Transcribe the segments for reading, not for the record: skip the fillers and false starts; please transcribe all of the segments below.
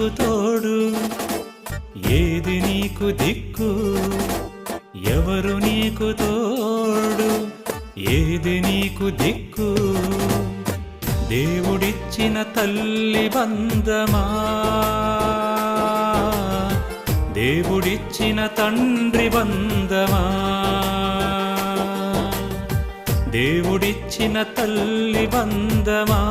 నీకు తోడు, ఏది నీకు దిక్కు, ఎవరు నీకు తోడు, ఏది నీకు దిక్కు. దేవుడిచ్చిన తల్లి బంధమా, దేవుడిచ్చిన తండ్రి బంధమా, దేవుడిచ్చిన తల్లి బంధమా,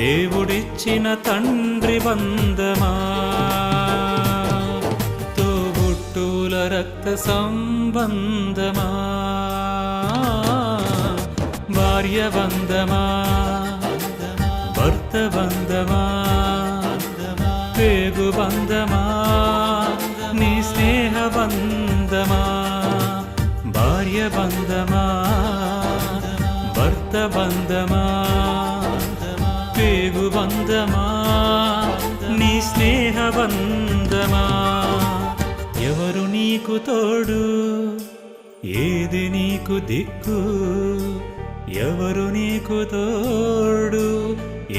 దేవుడిచ్చిన తండ్రి బంధమా, తోబుట్టుల రక్త సంబంధమా, భార్య బంధమా, భర్త బంధమా, పేగు బంధమా, నీ స్నేహ బంధమా, భార్య బంధమా, భర్త బంధమా, పేగు బంధమా, నీ స్నేహ బంధమా. ఎవరు నీకు తోడు, ఏది నీకు దిక్కు, ఎవరు నీకు తోడు,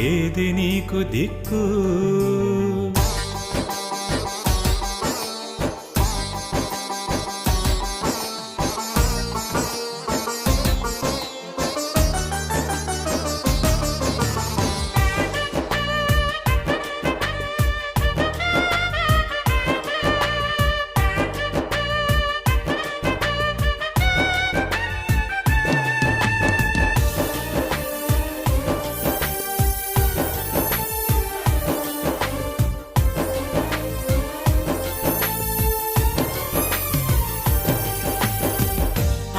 ఏది నీకు దిక్కు.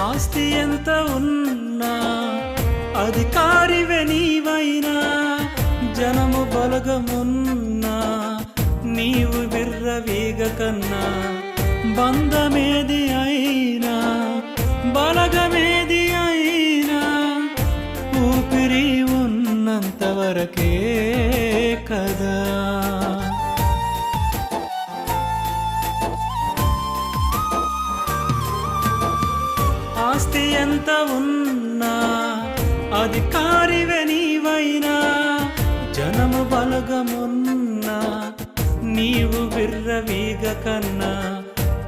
ఆస్తి ఎంత ఉన్నా, అధికారివే నీవైనా, జనము బలగమున్నా, నీవు విర్రవీగ కన్నా, బంధమేది అయినా, బలగమేది అయినా, ఊపిరి ఉన్నంత వరకే కదా. ఆస్తి ఎంత ఉన్నా, అధికారివే నీవైనా, జనము బలగమున్నా, నీవు విర్రవీగ కన్నా,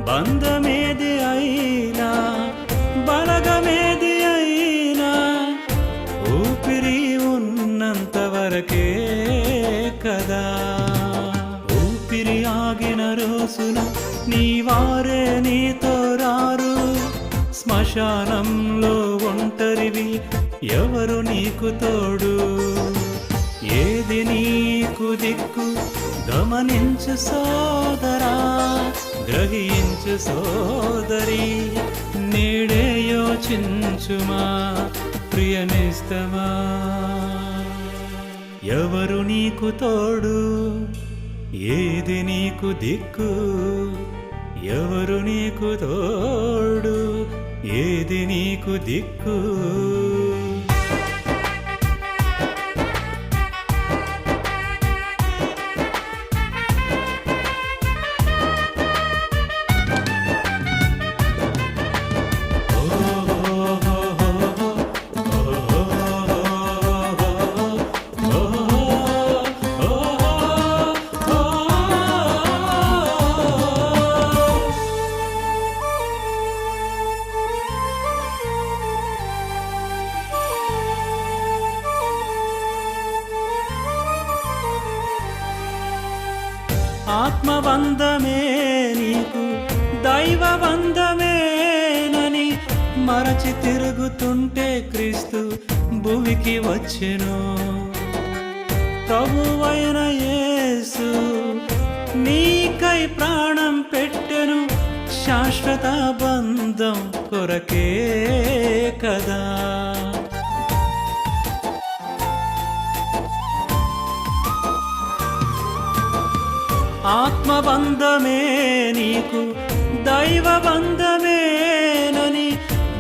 బంధమేది అయినా, బలగమేది అయినా, ఊపిరి ఉన్నంత వరకే కదా. ఊపిరి ఆగిన రోజున నీవారే నీతో రారు, శ్మశానంలో ఒంటరివి, ఎవరు నీకు తోడు, ఏది నీకు దిక్కు, గమనించు సోదరా, గ్రహించు సోదరి, నేడే యోచించుమా ప్రియనిస్తమా. ఎవరు నీకు తోడు, ఏది నీకు దిక్కు, ఎవరు నీకు తోడు, ఏది నీకు దిక్కు. ఆత్మబంధమే నీకు దైవబంధమేనని మరచి తిరుగుతుంటే క్రీస్తు భూమికి వచ్చెను. ప్రభువైన యేసు నీకై ప్రాణం పెట్టెను, శాశ్వత బంధం కొరకే కదా. ఆత్మబంధమే నీకు దైవబంధమేనని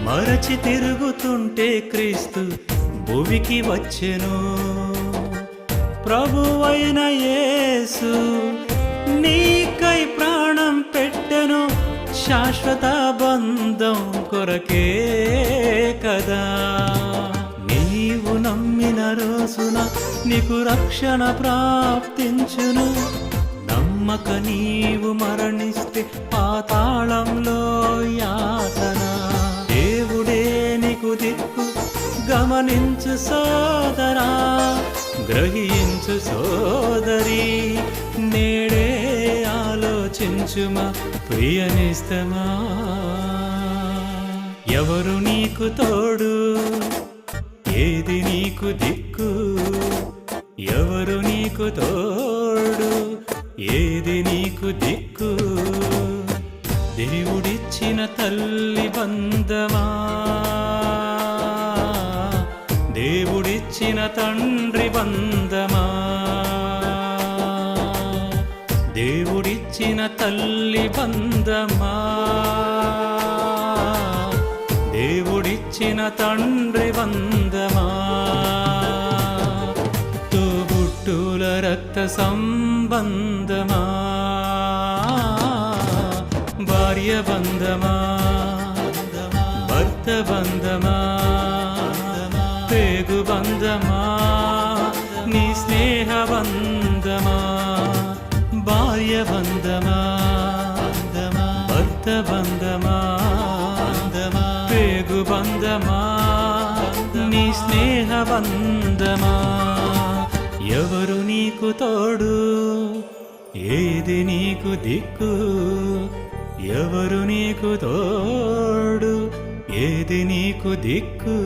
మరచి తిరుగుతుంటే క్రీస్తు భూమికి వచ్చెను. ప్రభువైన యేసు నీకై ప్రాణం పెట్టెను, శాశ్వత బంధం కొరకే కదా. నీవు నమ్మిన రోజున నీకు రక్షణ ప్రాప్తించును. నమ్మక నీవు మరణిస్తే పాతాళంలో యాతన. దేవుడే నీకు దిక్కు, గమనించు సోదరా, గ్రహించు సోదరి, నేడే ఆలోచించుమా ప్రియనిస్తమా. ఎవరు నీకు తోడు, ఏది నీకు దిక్కు, ఎవరు నీకు తోడు, ఏది నీకు దిక్కు. దేవుడిచ్చిన తల్లి బంధమా, దేవుడిచ్చిన తండ్రి బంధమా, దేవుడిచ్చిన తల్లి బంధమా, దేవుడిచ్చిన తండ్రి బంధమా. తోబుట్టుల రక్త సంబంధమా, భార్య బంధమా, భర్త బంధమా, పేగు బంధమా, నీ స్నేహ బంధమా, భార్య బంధమా, భర్త బంధమా, పేగు బంధమా, నీ స్నేహ బంధమా. ఎవరు నీకు తోడు, ఏది నీకు దిక్కు, ఎవరు నీకు తోడు, ఏది నీకు దిక్కు.